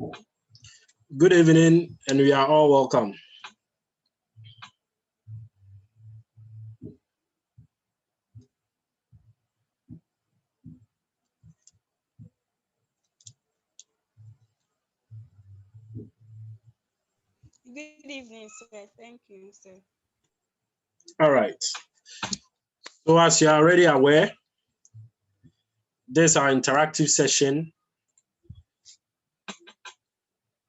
Good evening, and we are all welcome. Good evening, sir. Thank you, sir. All right. So as you are already aware, this is our interactive session,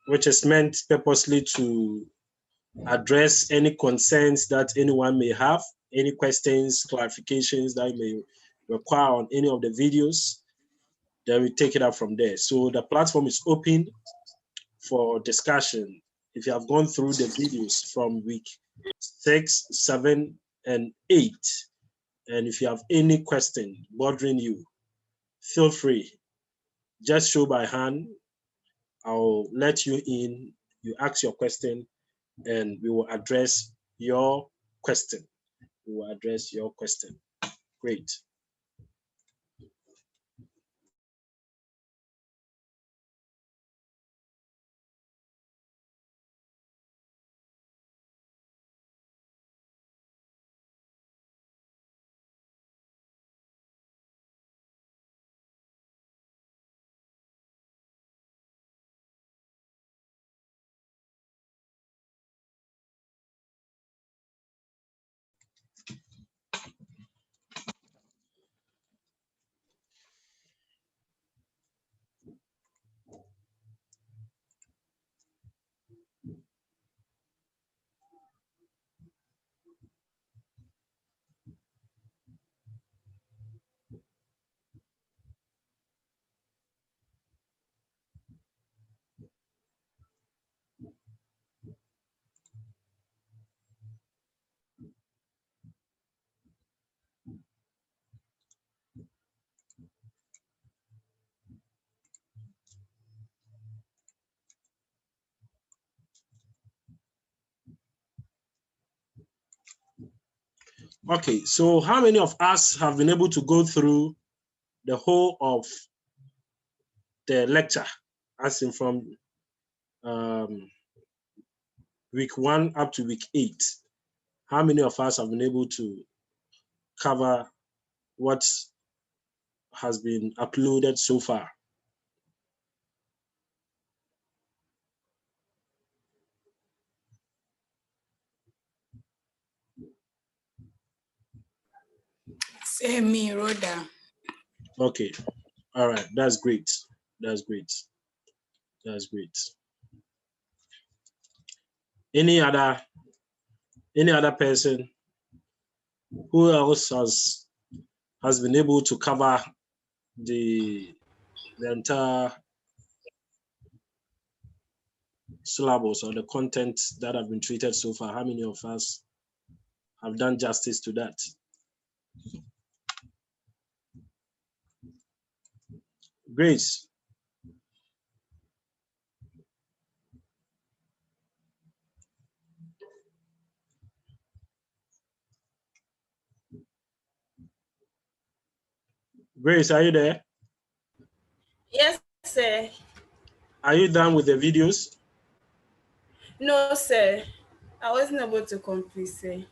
which is meant purposely to address any concerns that anyone may have, any questions, clarifications that you may require on any of the videos. Then we take it up from there. So the platform is open for discussion. If you have gone through the videos from week 6, 7, and 8, and if you have any question bothering you, feel free. Just show by hand. I'll let you in. You ask your question, and we will address your question. We will address your question. Great. Okay, so how many of us have been able to go through the whole of the lecture, as in from week 1 up to week 8? How many of us have been able to cover what has been uploaded so far? Say me, Rhoda. Okay, all right, that's great. That's great. That's great. Any other person who else has been able to cover the entire syllabus or the content that have been treated so far? How many of us have done justice to that? Grace. Grace, are you there? Yes, sir. Are you done with the videos? No, sir. I wasn't able to complete, sir.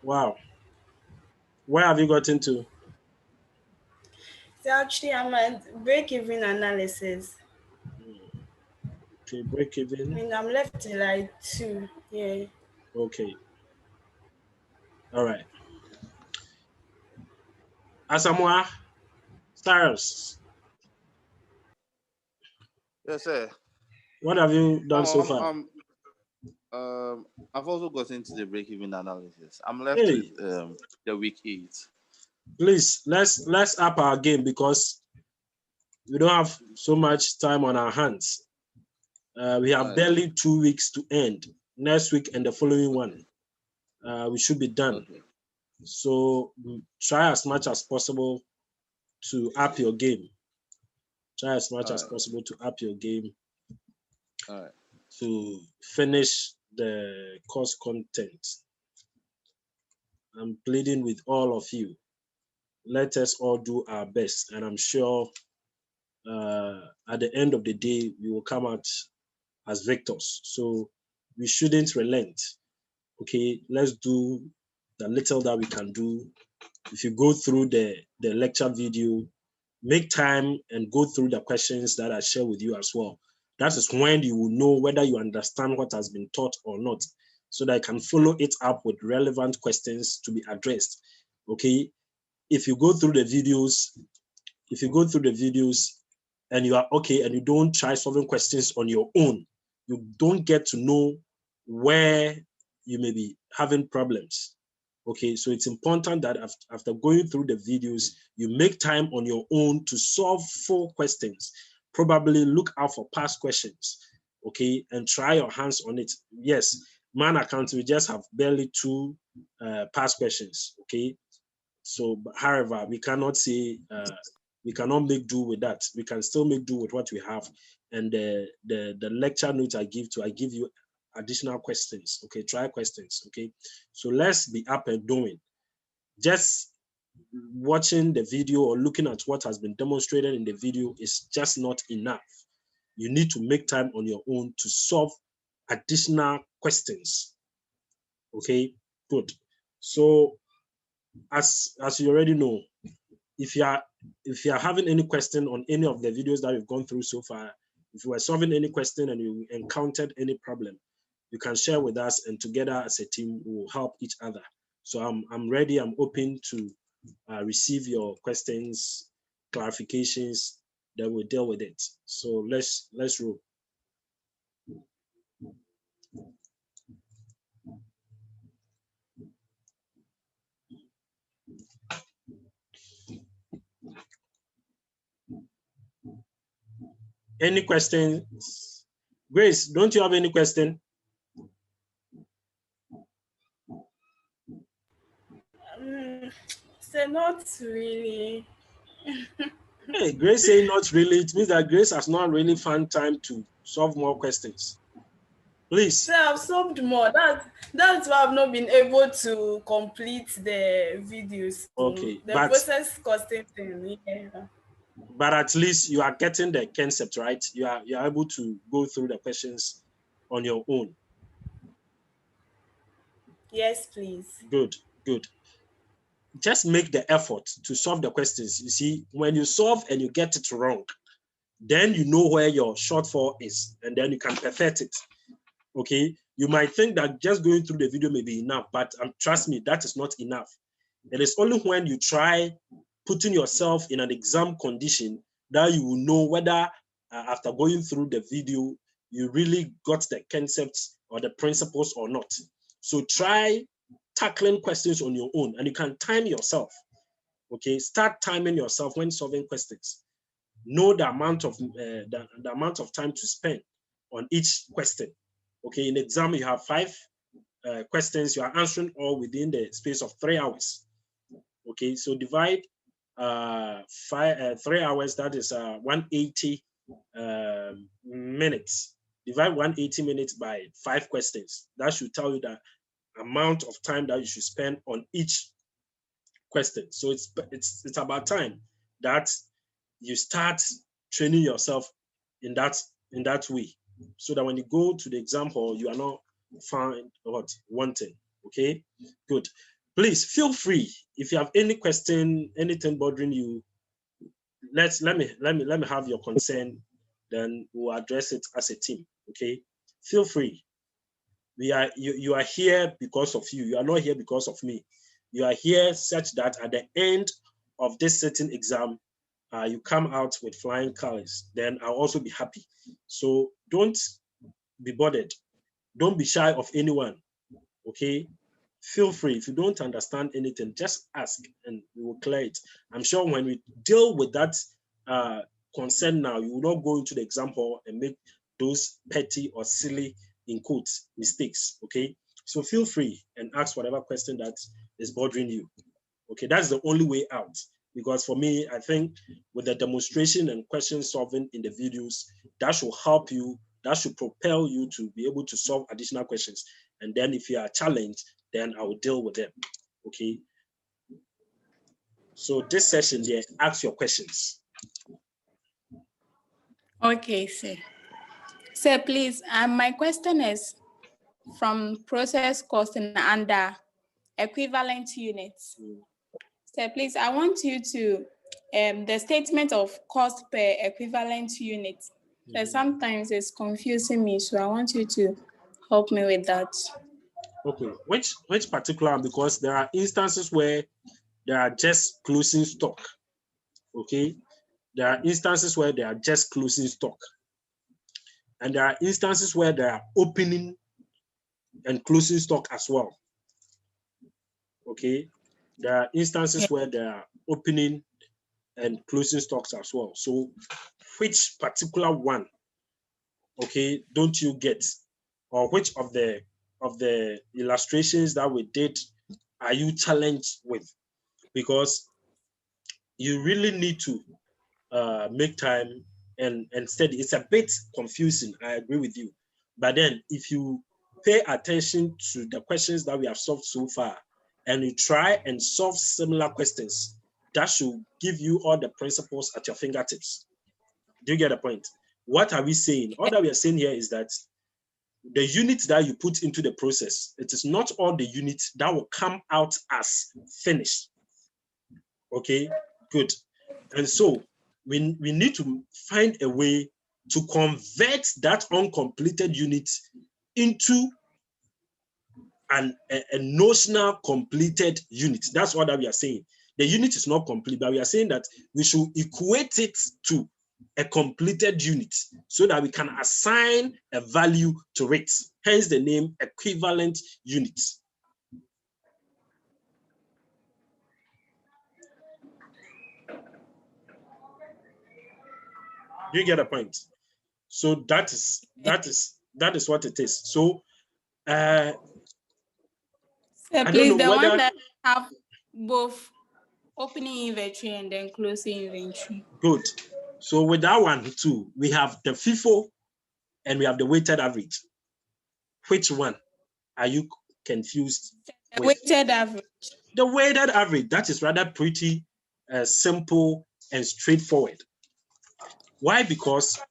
Wow. Where have you gotten to? So actually, I'm at break-even analysis. Okay, break even. I'm left to like 2. Yeah. Okay. All right. Asamoah, Cyrus, Yes, sir. what have you done so far? I've also got into the break-even analysis. I'm left Hey, with the week 8. please let's up our game because we don't have so much time on our hands. We have barely 2 weeks to end. Next week and the following one, we should be done. Okay. So try as much as possible to up your game. Try as much as possible to up your game to finish the course content. I'm pleading with all of you. Let us all do our best, and I'm sure at the end of the day, we will come out as victors. So we shouldn't relent. Okay, let's do the little that we can do. If you go through the lecture video, make time and go through the questions that I share with you as well. That is when you will know whether you understand what has been taught or not, so that I can follow it up with relevant questions to be addressed. Okay, if you go through the videos, and you are okay and you don't try solving questions on your own, you don't get to know where you may be having problems. Okay, so it's important that after going through the videos, you make time on your own to solve full questions. Probably look out for past questions, okay, and try your hands on it. Yes, man account, we just have barely 2 past questions, okay. So, however, we cannot say we cannot make do with that. We can still make do with what we have. And the lecture notes I give you additional questions. Okay, try questions. Okay, so let's be up and doing. Just watching the video or looking at what has been demonstrated in the video is just not enough. You need to make time on your own to solve additional questions. Okay, good. So as you already know, if you are having any question on any of the videos that we've gone through so far, if you are solving any question and you encountered any problem, you can share with us, and together as a team we will help each other. So I'm ready. I'm open to receive your questions, clarifications. Then we'll deal with it. So let's roll. Any questions? Grace, don't you have any question? So not really. Hey, Grace saying not really, it means that Grace has not really found time to solve more questions. Please. So I've solved more. That's why I've not been able to complete the videos. Okay, The process costing thing. Yeah. But at least you are getting the concept, right? You are able to go through the questions on your own. Yes, please. Good. Just make the effort to solve the questions. You see, when you solve and you get it wrong, then you know where your shortfall is, and then you can perfect it. Okay, you might think that just going through the video may be enough, but trust me, that is not enough. It is only when you try putting yourself in an exam condition that you will know whether after going through the video, you really got the concepts or the principles or not. So try tackling questions on your own, and you can time yourself. Okay, start timing yourself when solving questions. Know the amount of the amount of time to spend on each question. Okay, in exam you have 5 questions. You are answering all within the space of 3 hours. Okay, so divide 3 hours. That is 180 minutes. Divide 180 minutes by 5 questions. That should tell you the amount of time that you should spend on each question. So it's about time that you start training yourself in that way, so that when you go to the exam hall, you are not found wanting. Okay, good. Please feel free if you have any question, anything bothering you. Let me have your concern, then we'll address it as a team. Okay, feel free. You are here because of you. You are not here because of me. You are here such that at the end of this certain exam, you come out with flying colors. Then I'll also be happy. So don't be bothered. Don't be shy of anyone. Okay, feel free. If you don't understand anything, just ask and we will clear it. I'm sure when we deal with that concern now, you will not go into the exam hall and make those petty or silly, in quotes, mistakes. Okay, so feel free and ask whatever question that is bothering you. Okay, that's the only way out. Because for me, I think with the demonstration and question solving in the videos, that should help you, that should propel you to be able to solve additional questions. And then if you are challenged, then I will deal with them. Okay. So this session here, ask your questions. Okay, sir. Sir, please, my question is from process costing under equivalent units. Sir, please, I want you to, the statement of cost per equivalent unit. So sometimes it's confusing me, so I want you to help me with that. Okay, which particular? Because there are instances where there are just closing stock. Okay, there are instances where they are just closing stock, and there are instances where they are opening and closing stock as well. Okay, there are instances where they are opening and closing stocks as well. So, which particular one, okay, don't you get, or which of the illustrations that we did are you challenged with? Because you really need to make time and study. It's a bit confusing, I agree with you. But then if you pay attention to the questions that we have solved so far, and you try and solve similar questions, that should give you all the principles at your fingertips. Do you get the point? What are we saying? All that we are saying here is that the units that you put into the process, it is not all the units that will come out as finished. Okay, good. And so we need to find a way to convert that uncompleted unit into a notional completed unit. That's what we are saying. The unit is not complete, but we are saying that we should equate it to a completed unit so that we can assign a value to it. Hence the name equivalent unit. Do you get a point? So that is what it is. So So please, the one that have both opening inventory and then closing inventory. Good. So with that one too, we have the FIFO and we have the weighted average. Which one are you confused with? Weighted average. The weighted average, that is rather pretty simple and straightforward. Why? Because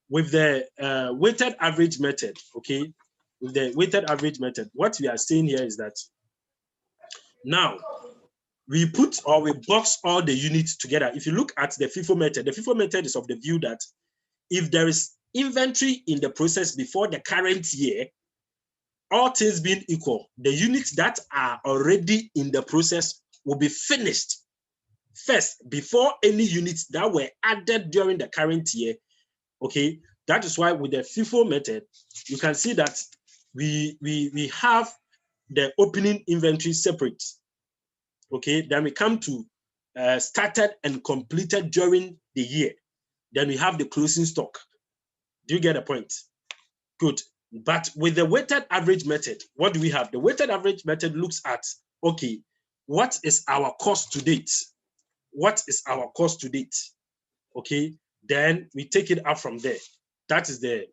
with the weighted average method, okay, with the weighted average method, what we are saying here is that now we put or we box all the units together. If you look at the FIFO method is of the view that if there is inventory in the process before the current year, all things being equal, the units that are already in the process will be finished first before any units that were added during the current year. Okay, that is why with the FIFO method, you can see that we have the opening inventory separate. Okay, then we come to started and completed during the year. Then we have the closing stock. Do you get the point? Good. But with the weighted average method, what do we have? The weighted average method looks at, okay, what is our cost to date? What is our cost to date? Okay, then we take it up from there. That is the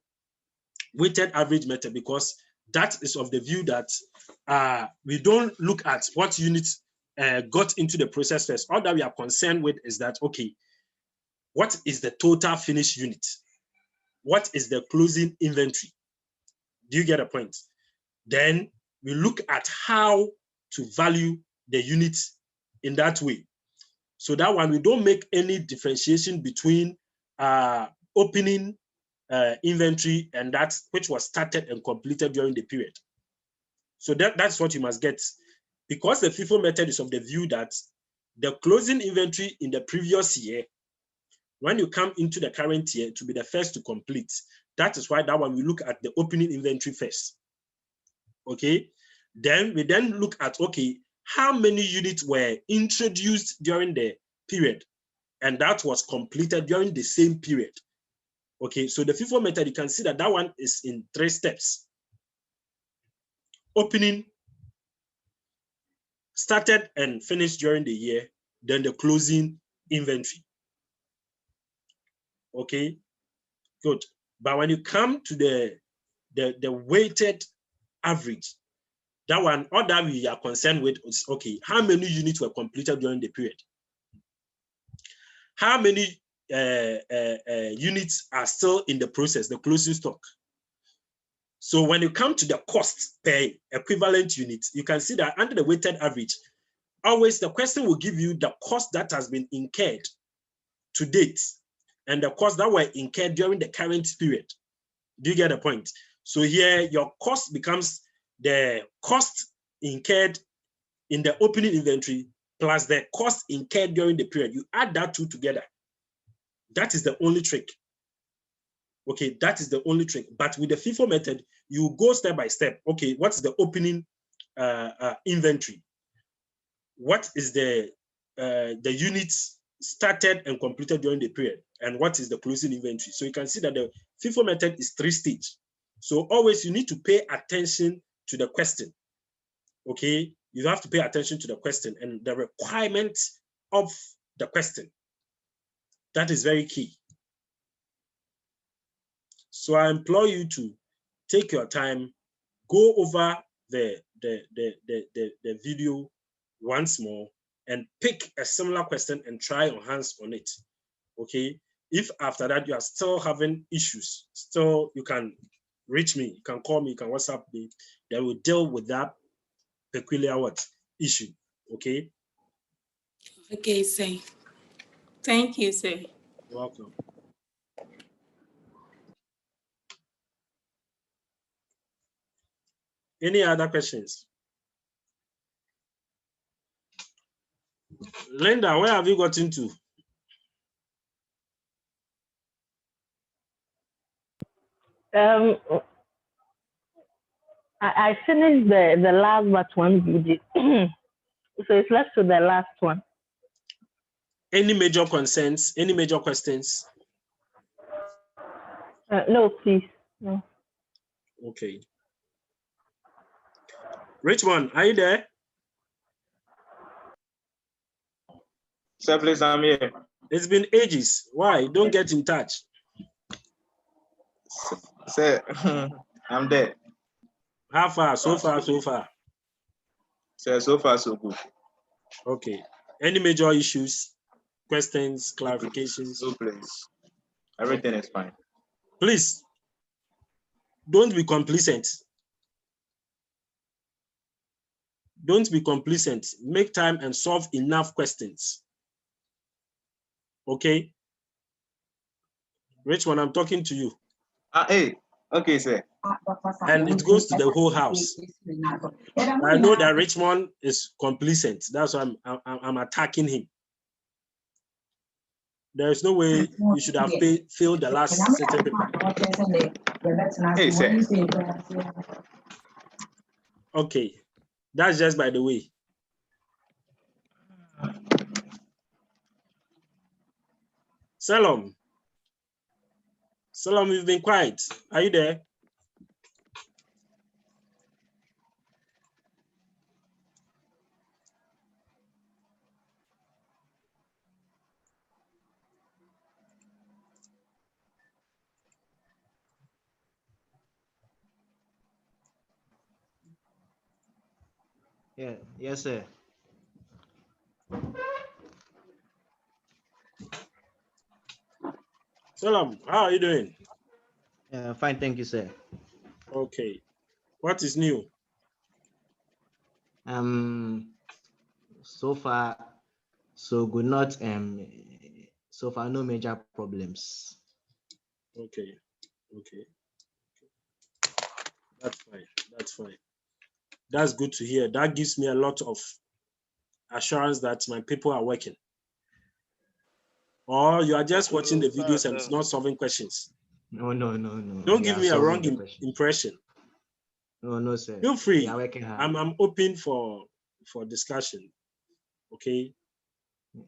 weighted average method, because that is of the view that we don't look at what units got into the process first. All that we are concerned with is that, okay, what is the total finished unit? What is the closing inventory? Do you get a point? Then we look at how to value the units in that way. So that one, we don't make any differentiation between opening inventory and that which was started and completed during the period. So that's what you must get. Because the FIFO method is of the view that the closing inventory in the previous year, when you come into the current year, to be the first to complete. That is why that one we look at the opening inventory first. Okay, then we look at, okay, how many units were introduced during the period, and that was completed during the same period. Okay, so the FIFO method, you can see that one is in 3 steps. Opening, started and finished during the year, then the closing inventory. Okay, good. But when you come to the weighted average, that one, all that we are concerned with is, okay, how many units were completed during the period? How many units are still in the process, the closing stock. So when you come to the cost per equivalent unit, you can see that under the weighted average, always the question will give you the cost that has been incurred to date and the costs that were incurred during the current period. Do you get the point? So here your cost becomes the cost incurred in the opening inventory plus the cost incurred during the period. You add that two together. That is the only trick. Okay, that is the only trick. But with the FIFO method, you go step by step. Okay, what's the opening inventory? What is the units started and completed during the period? And what is the closing inventory? So you can see that the FIFO method is 3-stage. So always you need to pay attention to the question. Okay, you have to pay attention to the question and the requirements of the question. That is very key. So I implore you to take your time, go over the video once more and pick a similar question and try your hands on it. Okay. If after that you are still having issues, still you can reach me, you can call me, you can WhatsApp me. Then we'll deal with that peculiar issue. Okay. Okay, sir. Thank you, sir. You're welcome. Any other questions? Linda, where have you gotten to? I finished the last but one video. So it's left to the last one. Any major concerns? Any major questions? No, please. No. Okay. Richmond, are you there? Sir, please, I'm here. It's been ages. Why? Don't get in touch. Sir, I'm there. How far? So far, so far. Sir, so far, so good. Okay. Any major issues, questions, clarifications? No, please. Everything is fine. Please, don't be complacent. Don't be complacent. Make time and solve enough questions. Okay? Richmond, I'm talking to you. Hey, okay, sir. And it goes to the whole house. I know that Richmond is complacent. That's why I'm attacking him. There is no way you should have failed the last certain paper. Hey, sir. Okay. That's just by the way. Salom. Salom, you've been quiet. Are you there? Yeah, yes, sir. Salam, how are you doing? Fine, thank you, sir. Okay. What is new? So far, so good. Not so far, no major problems. Okay. Okay. That's fine. That's fine. That's good to hear. That gives me a lot of assurance that my people are working. Or you are just watching the videos and it's not solving questions. No. Don't give me a wrong impression. No, sir. Feel free. We are working hard. I'm open for discussion. Okay.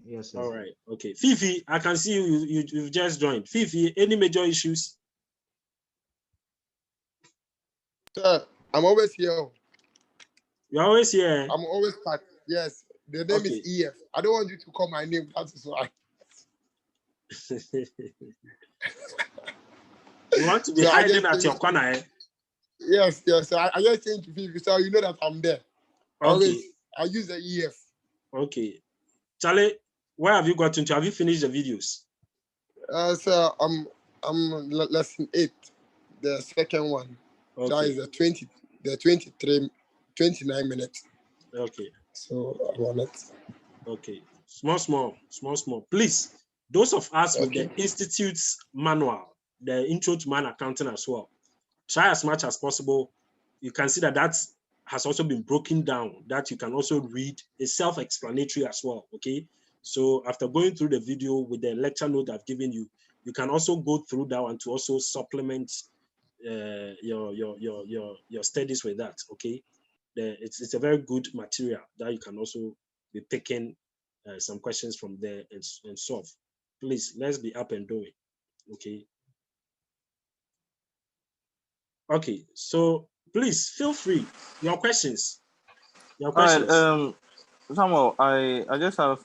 Yes, sir. All right. Okay. Fifi, I can see you've just joined. Fifi, any major issues? Sir, I'm always here. You're always here. I'm always part. Yes. The name Okay. is EF. I don't want you to call my name. That is why. You want to be So I hiding just at your finished- corner, eh? Yes. I just changed to Fifi, so you know that I'm there. Okay. Always, I use the EF. Okay. Charlie, where have you gotten to? Have you finished the videos? So lesson 8, the second one. Okay. That is the 29 minutes. Okay. So I'm on it. Okay. Small. Please, those of us with Okay. the Institute's manual, the Intro to Man Accounting as well, try as much as possible. You can see that has also been broken down, that you can also read. It's self-explanatory as well, okay? So after going through the video with the lecture note I've given you, you can also go through that one to also supplement your studies with that, okay? It's a very good material that you can also be picking some questions from there and solve. Please, let's be up and doing, okay? Okay, so please feel free. Your questions. All right, Samuel, I just have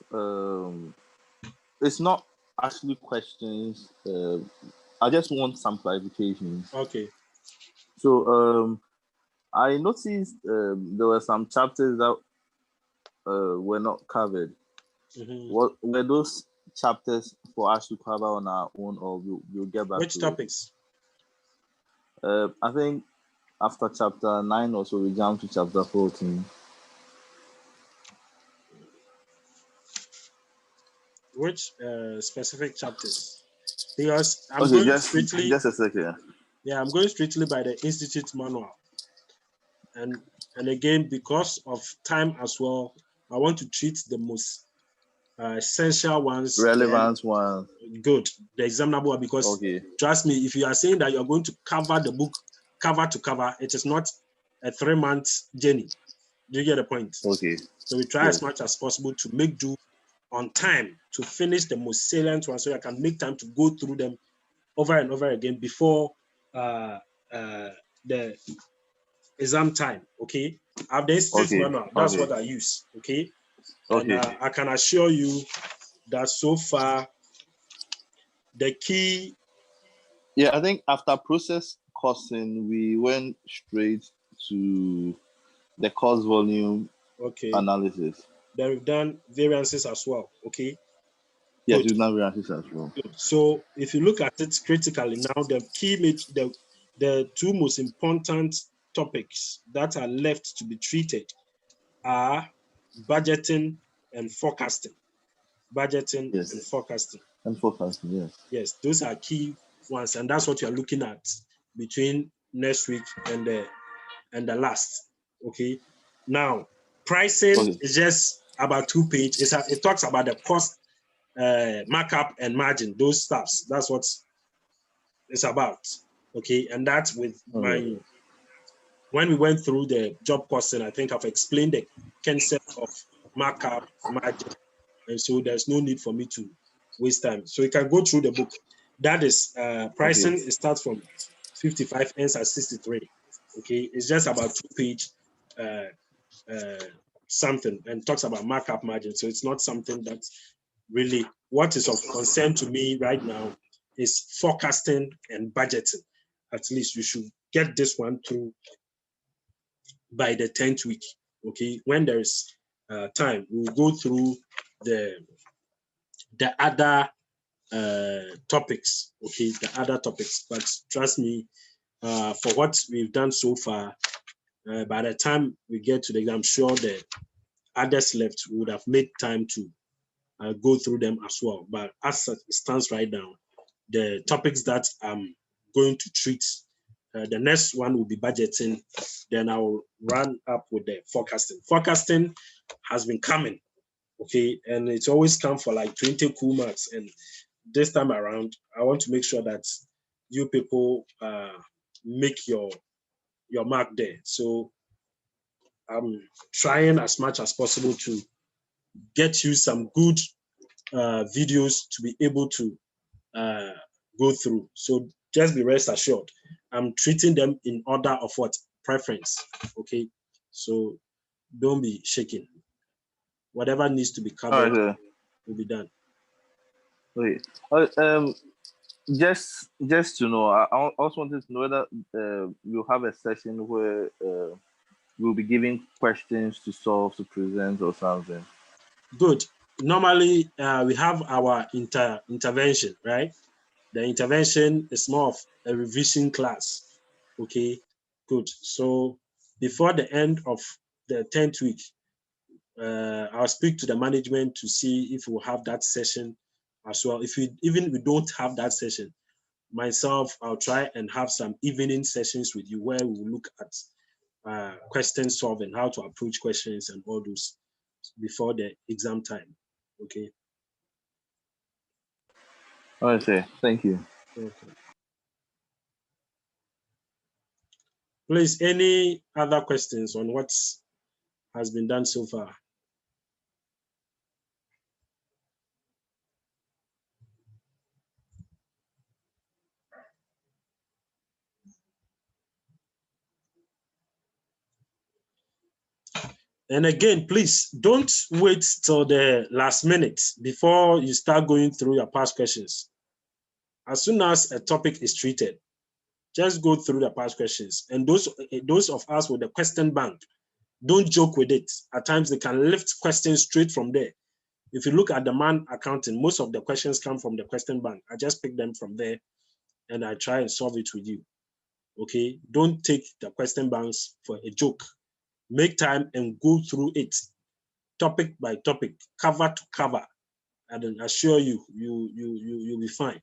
it's not actually questions. I just want some clarifications. Okay. So I noticed there were some chapters that were not covered. Mm-hmm. What were those chapters for us to cover on our own, or we'll get back Which to topics? I think after chapter 9 or so, we jump to chapter 14. Which specific chapters? Because I'm Okay, going just strictly. a second. Yeah, I'm going strictly by the Institute manual. And again, because of time as well, I want to treat the most essential ones. Relevant ones. Good. The examinable one, because okay. Trust me, if you are saying that you're going to cover the book cover to cover, it is not a 3-month journey. Do you get the point? Okay. So we try as much as possible to make do on time to finish the most salient ones, so I can make time to go through them over and over again before the exam time. Okay, I have the Institute manual. That's what I use. Okay, and I can assure you that so far the key. Yeah, I think after process costing, we went straight to the cost volume analysis. Then we've done variances as well. Okay. Yes, we've done variances as well. Good. So if you look at it critically now, the two most important topics that are left to be treated are budgeting and forecasting. Budgeting and forecasting. And forecasting, yes. Yes, those are key ones, and that's what you are looking at between next week and the last. Okay. Now, pricing is just about 2 pages. It talks about the cost, markup and margin, those stuffs. That's what it's about. Okay. And that's with when we went through the job costing, I think I've explained the concept of markup, margin. And so there's no need for me to waste time. So you can go through the book. That is pricing. It starts from 55, ends at 63. Okay. It's just about 2 page something, and talks about markup margin. So it's not something that's really what is of concern to me right now is forecasting and budgeting. At least you should get this one through by the 10th week. Okay, when there is time, we'll go through the other topics. Okay, the other topics. But trust me, for what we've done so far, by the time we get to the exam, I'm sure the others left would have made time to go through them as well. But as it stands right now, the topics that I'm going to treat, the next one will be budgeting. Then I'll run up with the forecasting. Forecasting has been coming, okay, and it's always come for like 20 cool marks. And this time around, I want to make sure that you people make your mark there. So I'm trying as much as possible to get you some good videos to be able to go through. So just be rest assured, I'm treating them in order of what preference. Okay, so don't be shaking. Whatever needs to be covered will be done. Okay. Just to know, I also wanted to know whether we'll have a session where we'll be giving questions to solve, to present, or something. Good. Normally, we have our intervention, right? The intervention is more of a revision class. Okay, good. So before the end of the 10th week, I'll speak to the management to see if we'll have that session as well. If we don't have that session, myself, I'll try and have some evening sessions with you where we will look at question solving, how to approach questions and all those before the exam time. Okay. All right, sir. Thank you. Okay. Please, any other questions on what has been done so far? And again, please don't wait till the last minute before you start going through your past questions. As soon as a topic is treated, just go through the past questions. And those of us with the question bank, don't joke with it. At times they can lift questions straight from there. If you look at the MAN accounting, most of the questions come from the question bank. I just pick them from there and I try and solve it with you. Okay, don't take the question banks for a joke. Make time and go through it, topic by topic, cover to cover, and then assure you, you'll be fine.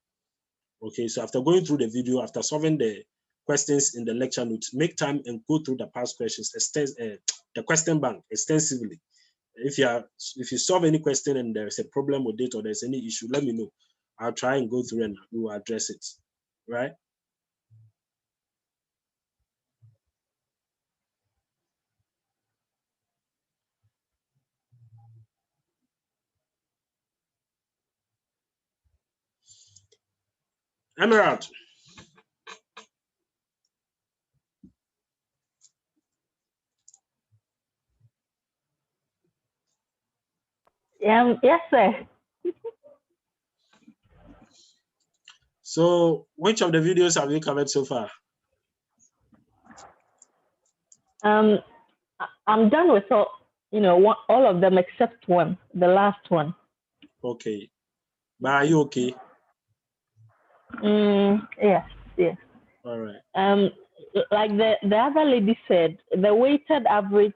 Okay, so after going through the video, after solving the questions in the lecture notes, make time and go through the past questions, the question bank extensively. If you solve any question and there's a problem with it or there's any issue, let me know. I'll try and go through and we will address it, right? Emerald. Yes, sir. So which of the videos have you covered so far? I'm done with all of them except one, the last one. Okay. But are you okay? Yes. All right. Like the other lady said, the weighted average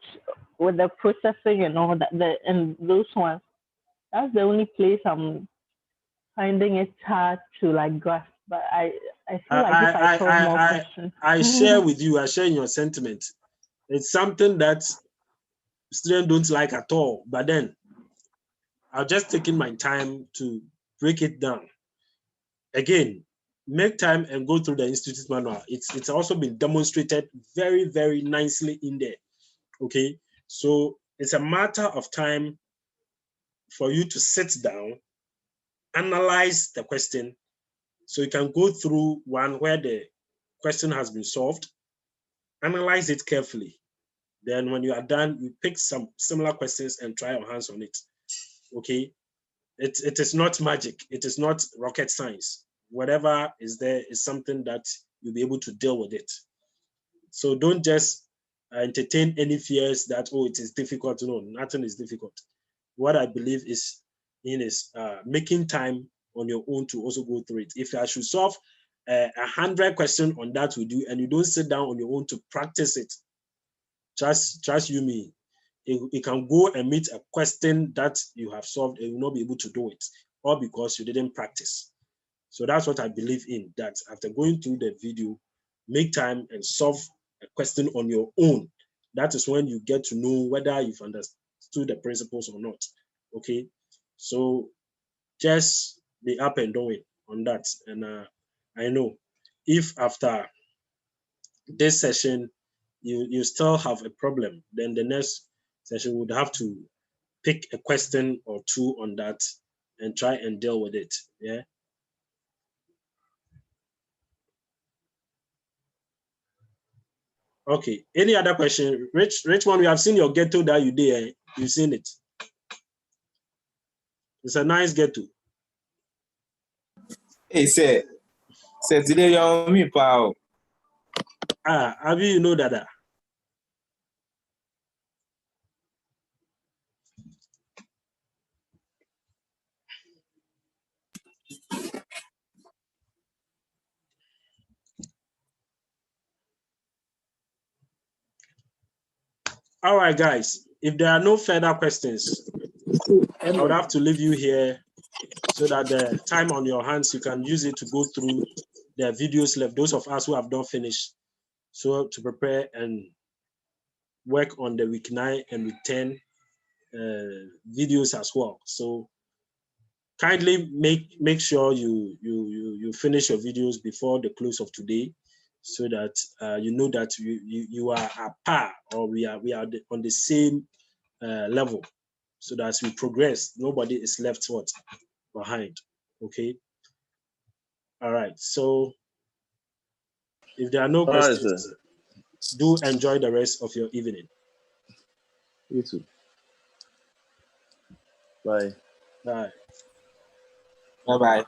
with the processing and all that, and those ones, that's the only place I'm finding it hard to like grasp. But I feel like if I solve more questions. I share with you, I share in your sentiment. It's something that students don't like at all. But then I've just taken my time to break it down. Again, make time and go through the institute manual. It's also been demonstrated very, very nicely in there. Okay, so it's a matter of time for you to sit down, analyze the question. So you can go through one where the question has been solved, analyze it carefully. Then when you are done, you pick some similar questions and try your hands on it. Okay, it is not magic. It is not rocket science. Whatever is there is something that you'll be able to deal with it. So don't just entertain any fears that, oh, it is difficult. No, nothing is difficult. What I believe is making time on your own to also go through it. If I should solve 100 questions on that with you and you don't sit down on your own to practice it, trust you me, you can go and meet a question that you have solved and you will not be able to do it, all because you didn't practice. So that's what I believe in, that after going through the video, make time and solve a question on your own. That is when you get to know whether you've understood the principles or not. Okay, so just be up and doing on that. And I know if after this session you still have a problem, then the next session would have to pick a question or two on that and try and deal with it. Yeah. Okay. Any other question? Richmond, we have seen your ghetto that you did. You've seen it. It's a nice ghetto. Hey, say today you're on me, pal. Abi, you know that. All right, guys. If there are no further questions, I would have to leave you here so that the time on your hands, you can use it to go through the videos left. Those of us who have not finished, so to prepare and work on the week 9 and week 10 videos as well. So kindly make sure you finish your videos before the close of today, so that you know that you are at par, or we are on the same level, so that as we progress, nobody is left behind. Okay. All right. So if there are no questions, do enjoy the rest of your evening. You too. Bye. Bye. Bye-bye.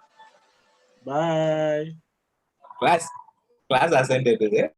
Bye. Class has ended, is it?